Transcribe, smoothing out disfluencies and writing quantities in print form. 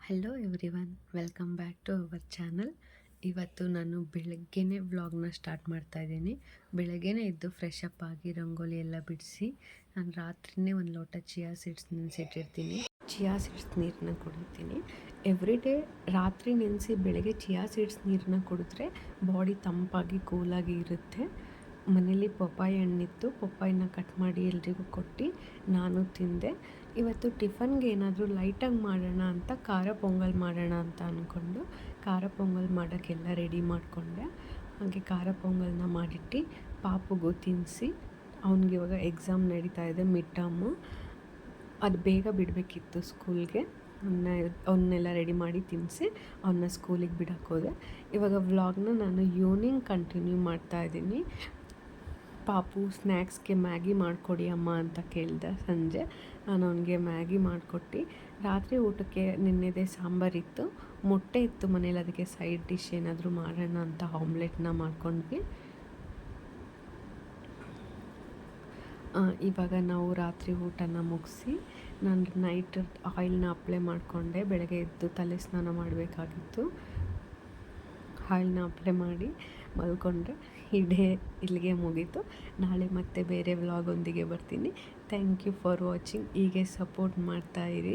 Hello everyone, welcome back to our channel. ಇವತ್ತು ನಾನು ಬೆಳಗ್ಗೆನೇ ವ್ಲಾಗ್ನ ಸ್ಟಾರ್ಟ್ ಮಾಡ್ತಾ ಇದ್ದೀನಿ. ಬೆಳಗ್ಗೆನೇ ಎದ್ದು ಫ್ರೆಶ್ ಅಪ್ ಆಗಿ ರಂಗೋಲಿ ಎಲ್ಲ ಬಿಡಿಸಿ ನಾನು ರಾತ್ರಿನೇ ಒಂದು ಲೋಟ ಚಿಯಾ ಸೀಡ್ಸ್ ನೆನೆಸಿಟ್ಟಿರ್ತೀನಿ. ಚಿಯಾ ಸೀಡ್ಸ್ ನೀರನ್ನ ಕುಡಿತೀನಿ. ಎವ್ರಿ ಡೇ ರಾತ್ರಿ ನೆನೆಸಿ ಬೆಳಗ್ಗೆ ಚಿಯಾ ಸೀಡ್ಸ್ ನೀರನ್ನ ಕುಡಿದ್ರೆ ಬಾಡಿ ತಂಪಾಗಿ ಕೂಲಾಗಿ ಇರುತ್ತೆ. ಮನೇಲಿ ಪಪ್ಪಾಯ ಹಣ್ಣಿತ್ತು, ಪಪ್ಪಾಯನ್ನ ಕಟ್ ಮಾಡಿ ಎಲ್ರಿಗೂ ಕೊಟ್ಟು ನಾನು ತಿಂದೆ. ಇವತ್ತು ಟಿಫನ್ಗೆ ಏನಾದರೂ ಲೈಟಾಗಿ ಮಾಡೋಣ ಅಂತ ಖಾರ ಪೊಂಗಲ್ ಮಾಡೋಣ ಅಂತ ಅಂದ್ಕೊಂಡು ಖಾರ ಪೊಂಗಲ್ ಮಾಡೋಕ್ಕೆಲ್ಲ ರೆಡಿ ಮಾಡಿಕೊಂಡೆ. ಹಾಗೆ ಖಾರ ಪೊಂಗಲ್ನ ಮಾಡಿಟ್ಟು ಪಾಪುಗೂ ತಿನ್ನಿಸಿ, ಅವ್ನಿಗೆ ಇವಾಗ ಎಕ್ಸಾಮ್ ನಡೀತಾ ಇದೆ, ಮಿಡ್ ಟರ್ಮು. ಅದು ಬೇಗ ಬಿಡಬೇಕಿತ್ತು ಸ್ಕೂಲ್ಗೆ. ಅವನ್ನೆಲ್ಲ ರೆಡಿ ಮಾಡಿ ತಿನ್ನಿಸಿ ಅವನ್ನ ಸ್ಕೂಲಿಗೆ ಬಿಡೋಕ್ಕೆ ಹೋದೆ. ಇವಾಗ ವ್ಲಾಗ್ನ ನಾನು ಈವ್ನಿಂಗ್ ಕಂಟಿನ್ಯೂ ಮಾಡ್ತಾಯಿದ್ದೀನಿ. ಪಾಪು ಸ್ನ್ಯಾಕ್ಸ್ಗೆ ಮ್ಯಾಗಿ ಮಾಡಿಕೊಡಿ ಅಮ್ಮ ಅಂತ ಕೇಳಿದೆ ಸಂಜೆ. ನಾನು ಅವನಿಗೆ ಮ್ಯಾಗಿ ಮಾಡಿಕೊಟ್ಟು, ರಾತ್ರಿ ಊಟಕ್ಕೆ ನಿನ್ನೆದೇ ಸಾಂಬಾರಿತ್ತು, ಮೊಟ್ಟೆ ಇತ್ತು ಮನೇಲಿ, ಅದಕ್ಕೆ ಸೈಡ್ ಡಿಶ್ ಏನಾದರೂ ಮಾಡೋಣ ಅಂತ ಆಮ್ಲೆಟ್ನ ಮಾಡ್ಕೊಂಡ್ವಿ. ಇವಾಗ ನಾವು ರಾತ್ರಿ ಊಟನ ಮುಗಿಸಿ ನಾನು ನೈಟ್ ಆಯಿಲ್ನ ಅಪ್ಲೈ ಮಾಡಿಕೊಂಡೆ. ಬೆಳಗ್ಗೆ ಎದ್ದು ತಲೆ ಸ್ನಾನ ಮಾಡಬೇಕಾಗಿತ್ತು. ಆಯಿಲ್ನ ಅಪ್ಲೈ ಮಾಡಿ ಮಲ್ಕೊಂಡ್ರೆ ಈ ಡೇ ಇಲ್ಲಿಗೆ ಮುಗೀತು. ನಾಳೆ ಮತ್ತೆ ಬೇರೆ ವ್ಲಾಗೊಂದಿಗೆ ಬರ್ತೀನಿ. Thank you for watching. ಹೀಗೆ ಸಪೋರ್ಟ್ ಮಾಡ್ತಾಯಿರಿ.